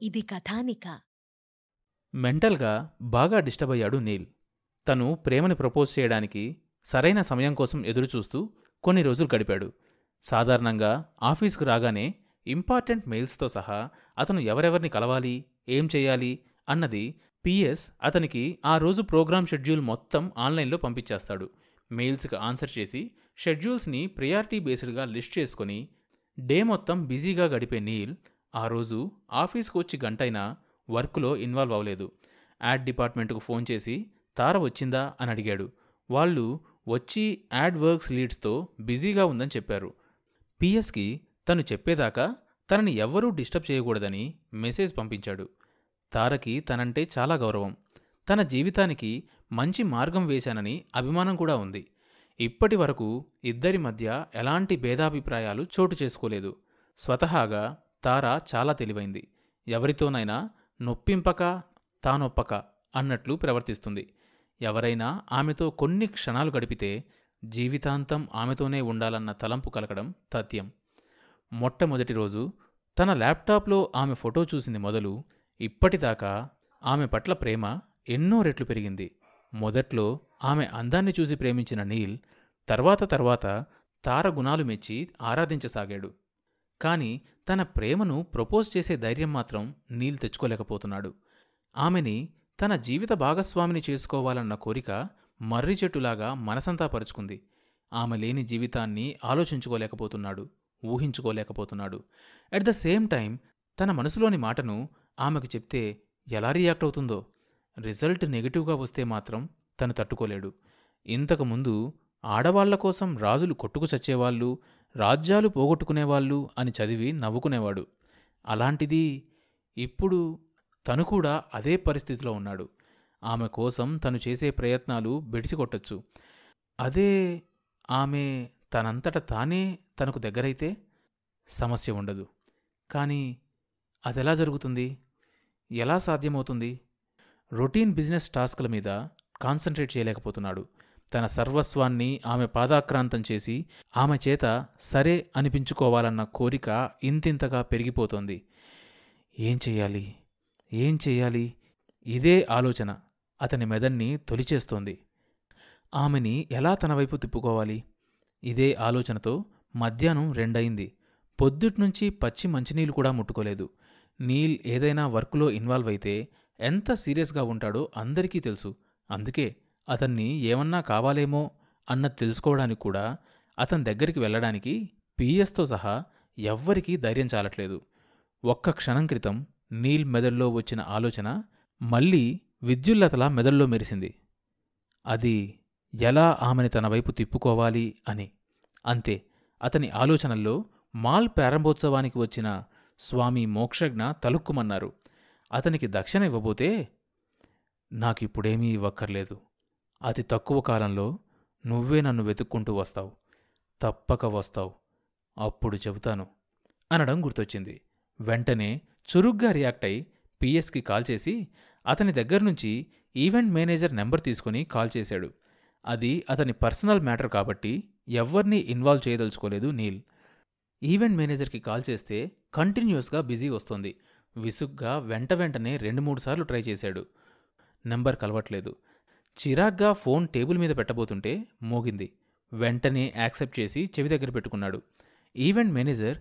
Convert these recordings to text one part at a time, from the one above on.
ఇది కథానిక. మెంటల్గా బాగా డిస్టర్బ్ అయ్యాడు నీల్. తను ప్రేమని ప్రపోజ్ చేయడానికి సరైన సమయం కోసం ఎదురుచూస్తూ కొన్ని రోజులు గడిపాడు. సాధారణంగా ఆఫీసుకు రాగానే ఇంపార్టెంట్ మెయిల్స్తో సహా అతను ఎవరెవరిని కలవాలి, ఏం చేయాలి అన్నది పిఎస్ అతనికి ఆ రోజు ప్రోగ్రామ్ షెడ్యూల్ మొత్తం ఆన్లైన్లో పంపించేస్తాడు. మెయిల్స్కి ఆన్సర్ చేసి షెడ్యూల్స్ని ప్రియారిటీ బేస్డ్గా లిస్ట్ చేసుకొని డే మొత్తం బిజీగా గడిపే నీల్ ఆ రోజు ఆఫీస్కు వచ్చి గంటైనా వర్క్లో ఇన్వాల్వ్ అవ్వలేదు. యాడ్ డిపార్ట్మెంట్కు ఫోన్ చేసి తార వచ్చిందా అని అడిగాడు. వాళ్ళు వచ్చి యాడ్ వర్క్స్ లీడ్స్తో బిజీగా ఉందని చెప్పారు. పిఎస్కి తను చెప్పేదాకా తనని ఎవ్వరూ డిస్టర్బ్ చేయకూడదని మెసేజ్ పంపించాడు. తారకి తనంటే చాలా గౌరవం. తన జీవితానికి మంచి మార్గం వేశానని అభిమానం కూడా ఉంది. ఇప్పటి వరకు ఇద్దరి మధ్య ఎలాంటి భేదాభిప్రాయాలు చోటు చేసుకోలేదు. స్వతహాగా తార చాలా తెలివైంది. ఎవరితోనైనా నొప్పింపక తానొప్పక అన్నట్లు ప్రవర్తిస్తుంది. ఎవరైనా ఆమెతో కొన్ని క్షణాలు గడిపితే జీవితాంతం ఆమెతోనే ఉండాలన్న తలంపు కలగడం తథ్యం. మొట్టమొదటి రోజు తన ల్యాప్టాప్లో ఆమె ఫోటో చూసింది మొదలు ఇప్పటిదాకా ఆమె పట్ల ప్రేమ ఎన్నో రెట్లు పెరిగింది. మొదట్లో ఆమె అందాన్ని చూసి ప్రేమించిన నీల్ తర్వాత తార గుణాలు మెచ్చి ఆరాధించసాగాడు. కాని తన ప్రేమను ప్రపోజ్ చేసే ధైర్యం మాత్రం నీల్ తెచ్చుకోలేకపోతున్నాడు. ఆమెని తన జీవిత భాగస్వామిని చేసుకోవాలన్న కోరిక మర్రి చెట్టులాగా మనసంతా పరుచుకుంది. ఆమె లేని జీవితాన్ని ఆలోచించుకోలేకపోతున్నాడు, ఊహించుకోలేకపోతున్నాడు. అట్ ద సేమ్ టైం తన మనసులోని మాటను ఆమెకు చెప్తే ఎలా రియాక్ట్ అవుతుందో. రిజల్ట్ నెగిటివ్గా వస్తే మాత్రం తను తట్టుకోలేడు. ఇంతకుముందు ఆడవాళ్ల కోసం రాజులు కొట్టుకు చచ్చేవాళ్ళు, రాజ్యాలు పోగొట్టుకునేవాళ్ళు అని చదివి నవ్వుకునేవాడు. అలాంటిది ఇప్పుడు తను కూడా అదే పరిస్థితిలో ఉన్నాడు. ఆమె కోసం తను చేసే ప్రయత్నాలు బెడిసికొట్టచ్చు. అదే ఆమె తనంతట తానే తనకు దగ్గరైతే సమస్య ఉండదు. కానీ అదెలా జరుగుతుంది? ఎలా సాధ్యమవుతుంది? రొటీన్ బిజినెస్ టాస్క్ల మీద కాన్సంట్రేట్ చేయలేకపోతున్నాడు. తన సర్వస్వాన్ని ఆమె పాదాక్రాంతం చేసి ఆమె చేత సరే అనిపించుకోవాలన్న కోరిక ఇంతింతగా పెరిగిపోతోంది. ఏం చెయ్యాలి? ఇదే ఆలోచన అతని మెదన్ని తొలిచేస్తోంది. ఆమెని ఎలా తన వైపు తిప్పుకోవాలి? ఇదే ఆలోచనతో మధ్యాహ్నం 2 అయింది. పొద్దుట్నుంచి పచ్చి మంచినీళ్ళు కూడా ముట్టుకోలేదు. నీల్ ఏదైనా వర్క్లో ఇన్వాల్వ్ అయితే ఎంత సీరియస్గా ఉంటాడో అందరికీ తెలుసు. అందుకే అతన్ని ఏమన్నా కావాలేమో అన్నది తెలుసుకోవడానికి కూడా అతని దగ్గరికి వెళ్ళడానికి పిఎస్తో సహా ఎవ్వరికీ ధైర్యం చాలట్లేదు. ఒక్క క్షణం క్రితం నీల్ మెదడులో వచ్చిన ఆలోచన మళ్లీ విద్యుల్లతలా మెదడులో మెరిసింది. అది ఎలా ఆమెని తన వైపు తిప్పుకోవాలి అని. అంతే, అతని ఆలోచనల్లో మాల్ ప్రారంభోత్సవానికి వచ్చిన స్వామి మోక్షజ్ఞ తలుక్కుమన్నారు. అతనికి దక్షిణ ఇవ్వబోతే, నాకిప్పుడేమీ ఇవ్వక్కర్లేదు. అతి తక్కువ కాలంలో నువ్వే నన్ను వెతుక్కుంటూ వస్తావు, తప్పక వస్తావు, అప్పుడు చెబుతాను అనడం గుర్తొచ్చింది. వెంటనే చురుగ్గా రియాక్ట్ అయి పిఎస్కి కాల్ చేసి అతని దగ్గర్నుంచి ఈవెంట్ మేనేజర్ నెంబర్ తీసుకుని కాల్ చేశాడు. అది అతని పర్సనల్ మ్యాటర్ కాబట్టి ఎవ్వరినీ ఇన్వాల్వ్ చేయదలుచుకోలేదు నీల్. ఈవెంట్ మేనేజర్కి కాల్ చేస్తే కంటిన్యూస్గా బిజీ వస్తోంది. విసుగ్గా వెంటనే 2-3 సార్లు ట్రై చేశాడు. నెంబర్ కలవట్లేదు. చిరాగ్గా ఫోన్ టేబుల్ మీద పెట్టబోతుంటే మోగింది. వెంటనే యాక్సెప్ట్ చేసి చెవి దగ్గర పెట్టుకున్నాడు. ఈవెంట్ మేనేజర్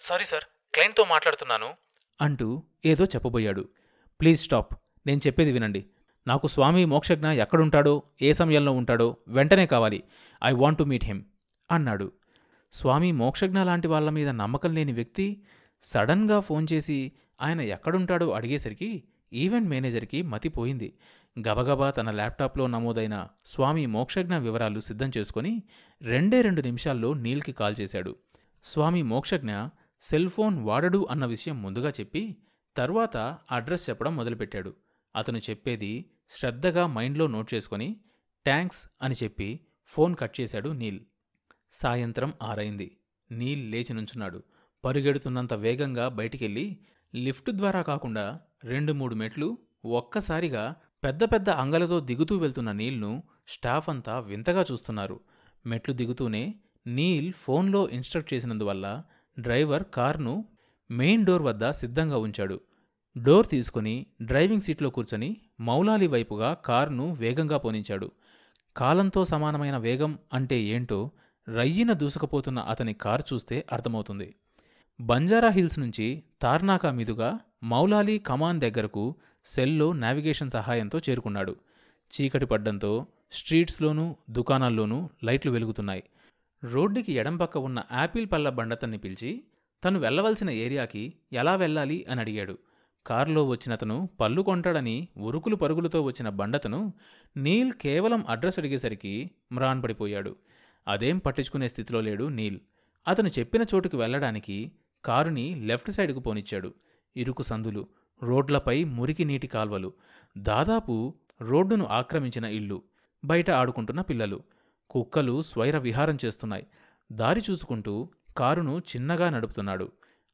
సారీ సార్, క్లయింట్తో మాట్లాడుతున్నాను అంటూ ఏదో చెప్పబోయాడు. ప్లీజ్ స్టాప్, నేను చెప్పేది వినండి. నాకు స్వామి మోక్షజ్ఞ ఎక్కడుంటాడో, ఏ సమయంలో ఉంటాడో వెంటనే కావాలి. I want to meet him అన్నాడు. స్వామి మోక్షజ్ఞ లాంటి వాళ్ల మీద నమ్మకం లేని వ్యక్తి సడన్గా ఫోన్ చేసి ఆయన ఎక్కడుంటాడో అడిగేసరికి ఈవెంట్ మేనేజర్కి మతిపోయింది. గబగబా తన ల్యాప్టాప్లో నమోదైన స్వామి మోక్షజ్ఞ వివరాలు సిద్ధం చేసుకుని 2 నిమిషాల్లో నీల్కి కాల్ చేశాడు. స్వామి మోక్షజ్ఞ సెల్ ఫోన్ వాడడు అన్న విషయం ముందుగా చెప్పి తర్వాత అడ్రస్ చెప్పడం మొదలుపెట్టాడు. అతను చెప్పేది శ్రద్ధగా మైండ్లో నోట్ చేసుకుని థ్యాంక్స్ అని చెప్పి ఫోన్ కట్ చేశాడు నీల్. సాయంత్రం 6 అయింది. నీల్ లేచి నుంచున్నాడు. పరుగెడుతున్నంత వేగంగా బయటికెళ్ళి లిఫ్ట్ ద్వారా కాకుండా 2-3 మెట్లు ఒక్కసారిగా పెద్ద అంగలతో దిగుతూ వెళ్తున్న నీల్ను స్టాఫ్ అంతా వింతగా చూస్తున్నారు. మెట్లు దిగుతూనే నీల్ ఫోన్లో ఇన్స్ట్రక్ట్ చేసినందువల్ల డ్రైవర్ కార్ను మెయిన్ డోర్ వద్ద సిద్ధంగా ఉంచాడు. డోర్ తీసుకుని డ్రైవింగ్ సీట్లో కూర్చొని మౌలాలి వైపుగా కారును వేగంగా పోనించాడు. కాలంతో సమానమైన వేగం అంటే ఏంటో రయ్యిన దూసుకుపోతున్న అతని కారు చూస్తే అర్థమవుతుంది. బంజారాహిల్స్ నుంచి తార్నాకా మీదుగా మౌలాలి కమాన్ దగ్గరకు సెల్లో నావిగేషన్ సహాయంతో చేరుకున్నాడు. చీకటి పడ్డంతో స్ట్రీట్స్లోనూ దుకాణాల్లోనూ లైట్లు వెలుగుతున్నాయి. రోడ్డుకి ఎడంపక్క ఉన్న యాపిల్ పళ్ళ బండతన్ని పిలిచి తను వెళ్లవలసిన ఏరియాకి ఎలా వెళ్ళాలి అని అడిగాడు. కారులో వచ్చినతను పళ్ళు కొంటాడని ఉరుకులు పరుగులతో వచ్చిన బండతను నీల్ కేవలం అడ్రస్ అడిగేసరికి మ్రాన్పడిపోయాడు. అదేం పట్టించుకునే స్థితిలో లేడు నీల్. అతను చెప్పిన చోటుకు వెళ్లడానికి కారుని లెఫ్ట్ సైడ్కు పోనిచ్చాడు. ఇరుకు సందులు, రోడ్లపై మురికి నీటి కాల్వలు, దాదాపు రోడ్డును ఆక్రమించిన ఇల్లు, బయట ఆడుకుంటున్న పిల్లలు, కుక్కలు స్వైర విహారం చేస్తున్నాయి. దారి చూసుకుంటూ కారును చిన్నగా నడుపుతున్నాడు.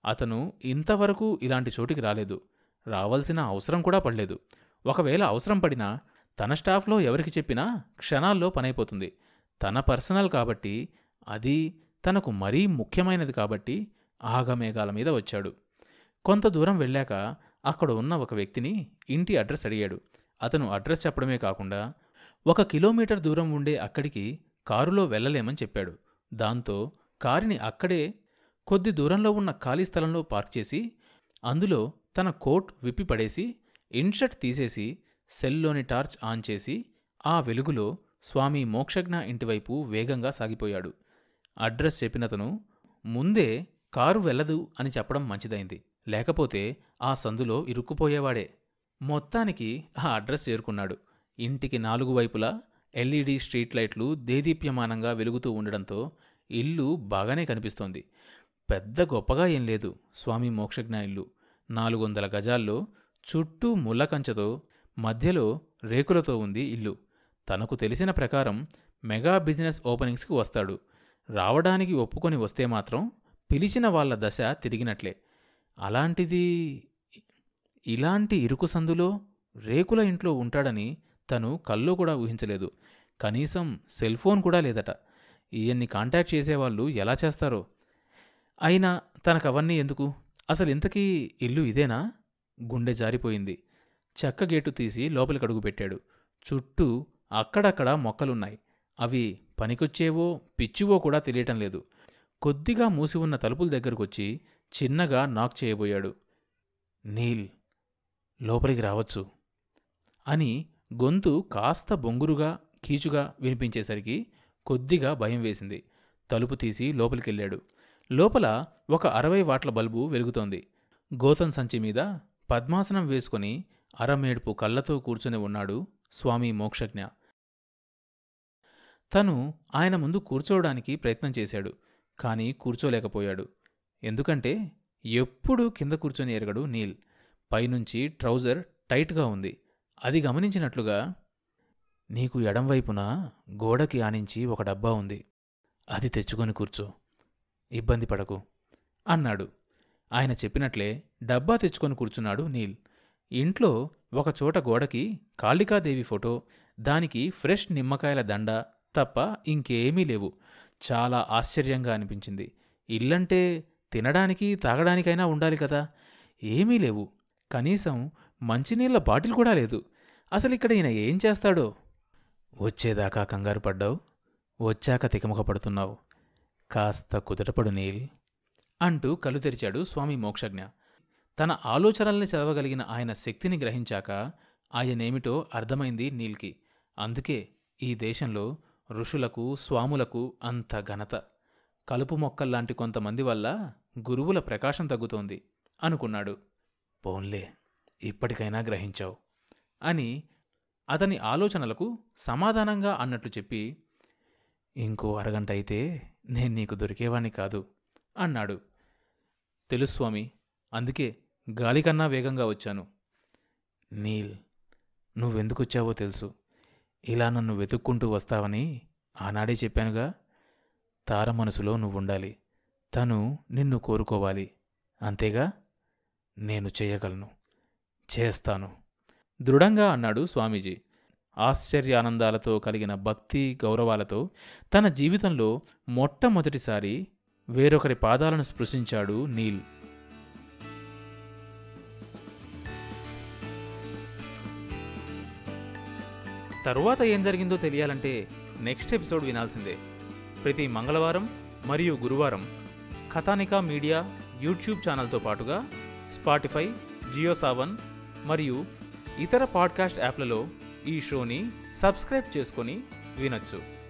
అతను ఇంతవరకు ఇలాంటి చోటికి రాలేదు. రావాల్సిన అవసరం కూడా పడలేదు. ఒకవేళ అవసరం పడినా తన స్టాఫ్లో ఎవరికి చెప్పినా క్షణాల్లో పనైపోతుంది. తన పర్సనల్ కాబట్టి, అది తనకు మరీ ముఖ్యమైనది కాబట్టి ఆగమేఘాల మీద వచ్చాడు. కొంత దూరం వెళ్ళాక అక్కడ ఉన్న ఒక వ్యక్తిని ఇంటి అడ్రస్ అడిగాడు. అతను అడ్రస్ చెప్పడమే కాకుండా 1 కిలోమీటర్ దూరం ఉండే అక్కడికి కారులో వెళ్లలేమని చెప్పాడు. దాంతో కారుని అక్కడే కొద్ది దూరంలో ఉన్న ఖాళీ స్థలంలో పార్క్ చేసి అందులో తన కోట్ విప్పి పడేసి ఇన్షర్ట్ తీసేసి సెల్లోని టార్చ్ ఆన్ చేసి ఆ వెలుగులో స్వామి మోక్షజ్ఞ ఇంటివైపు వేగంగా సాగిపోయాడు. అడ్రస్ చెప్పినతను ముందే కారు వెళ్ళదు అని చెప్పడం మంచిదైంది. లేకపోతే ఆ సందులో ఇరుక్కుపోయేవాడే. మొత్తానికి ఆ అడ్రస్ చేరుకున్నాడు. ఇంటికి 4 వైపులా ఎల్ఈడి స్ట్రీట్ లైట్లు దేదీప్యమానంగా వెలుగుతూ ఉండడంతో ఇల్లు బాగానే కనిపిస్తోంది. పెద్ద గొప్పగా ఏం లేదు స్వామి మోక్షజ్ఞ ఇల్లు. 400 గజాల్లో, చుట్టూ ముళ్ళకంచెతో, మధ్యలో రేకులతో ఉంది ఇల్లు. తనకు తెలిసిన ప్రకారం మెగా బిజినెస్ ఓపెనింగ్స్కి వస్తాడు. రావడానికి ఒప్పుకొని వస్తే మాత్రం పిలిచిన వాళ్ల దశ తిరిగినట్లే. అలాంటిది ఇలాంటి ఇరుకు సందులో రేకుల ఇంట్లో ఉంటాడని తను కల్లో కూడా ఊహించలేదు. కనీసం సెల్ఫోన్ కూడా లేదట. ఈయన్ని కాంటాక్ట్ చేసేవాళ్ళు ఎలా చేస్తారో. అయినా తనకవన్నీ ఎందుకు? అసలు ఇంతకీ ఇల్లు ఇదేనా? గుండె జారిపోయింది. చెక్క గేటు తీసి లోపలికడుగు పెట్టాడు. చుట్టూ అక్కడక్కడ మొక్కలున్నాయి. అవి పనికొచ్చేవో పిచ్చివో కూడా తెలియటం లేదు. కొద్దిగా మూసి ఉన్న తలుపుల దగ్గరకొచ్చి చిన్నగా నాక్ చేయబోయాడు. నీల్, లోపలికి రావచ్చు అని గొంతు కాస్త బొంగురుగా కీచుగా వినిపించేసరికి కొద్దిగా భయం వేసింది. తలుపు తీసి లోపలికెళ్ళాడు. లోపల ఒక 60 వాట్ల బల్బు వెలుగుతోంది. గోతం సంచి మీద పద్మాసనం వేసుకుని అరమేడుపు కళ్ళతో కూర్చుని ఉన్నాడు స్వామి మోక్షజ్ఞ. తను ఆయన ముందు కూర్చోవడానికి ప్రయత్నం చేశాడు. కాని కూర్చోలేకపోయాడు. ఎందుకంటే ఎప్పుడూ కింద కూర్చొని ఎరగడు నీల్. పైనుంచి ట్రౌజర్ టైట్గా ఉంది. అది గమనించినట్లుగా, నీకు ఎడంవైపున గోడకి ఆనించి ఒక డబ్బా ఉంది. అది తెచ్చుకొని కూర్చో, ఇబ్బంది పడకు అన్నాడు. ఆయన చెప్పినట్లే డబ్బా తెచ్చుకొని కూర్చున్నాడు నీల్. ఇంట్లో ఒకచోట గోడకి కాళికాదేవి ఫోటో, దానికి ఫ్రెష్ నిమ్మకాయల దండ తప్ప ఇంకేమీ లేవు. చాలా ఆశ్చర్యంగా అనిపించింది. ఇల్లంటే తినడానికి తాగడానికైనా ఉండాలి కదా. ఏమీ లేవు. కనీసం మంచినీళ్ల బాటిల్ కూడా లేదు. అసలిక్కడ ఈయన ఏం చేస్తాడో? వచ్చేదాకా కంగారు పడ్డావు, వచ్చాక తికమక పడుతున్నావు. కాస్త కుదుటపడు నీల్ అంటూ కళ్ళు తెరిచాడు స్వామి మోక్షజ్ఞ. తన ఆలోచనల్ని చదవగలిగిన ఆయన శక్తిని గ్రహించాక ఆయనేమిటో అర్థమైంది నీల్కి. అందుకే ఈ దేశంలో ఋషులకు, స్వాములకు అంత ఘనత. కలుపు మొక్కల్లాంటి కొంతమంది వల్ల గురువుల ప్రకాశం తగ్గుతోంది అనుకున్నాడు. పోన్లే, ఇప్పటికైనా గ్రహించావు అని అతని ఆలోచనలకు సమాధానంగా అన్నట్లు చెప్పి, ఇంకో అరగంట అయితే నేను నీకు దొరికేవాణ్ణి కాదు అన్నాడు. తెలుసు స్వామి, అందుకే గాలికన్నా వేగంగా వచ్చాను. నీల్, నువ్వెందుకొచ్చావో తెలుసు. ఇలా నన్ను వెతుక్కుంటూ వస్తావని ఆనాడే చెప్పానుగా. తార మనసులో నువ్వుండాలి, తను నిన్ను కోరుకోవాలి. అంతేగా? నేను చెయ్యగలను, చేస్తాను దృఢంగా అన్నాడు స్వామీజీ. ఆశ్చర్యానందాలతో కలిగిన భక్తి గౌరవాలతో తన జీవితంలో మొట్టమొదటిసారి వేరొకరి పాదాలను స్పృశించాడు నీల్. తరువాత ఏం జరిగిందో తెలియాలంటే నెక్స్ట్ ఎపిసోడ్ వినాల్సిందే. ప్రతి మంగళవారం మరియు గురువారం కథానికా మీడియా యూట్యూబ్ ఛానల్తో పాటుగా స్పాటిఫై, జియో7 మరియు ఇతర పాడ్కాస్ట్ యాప్లలో ఈ షోని సబ్స్క్రైబ్ చేసుకొని వినొచ్చు.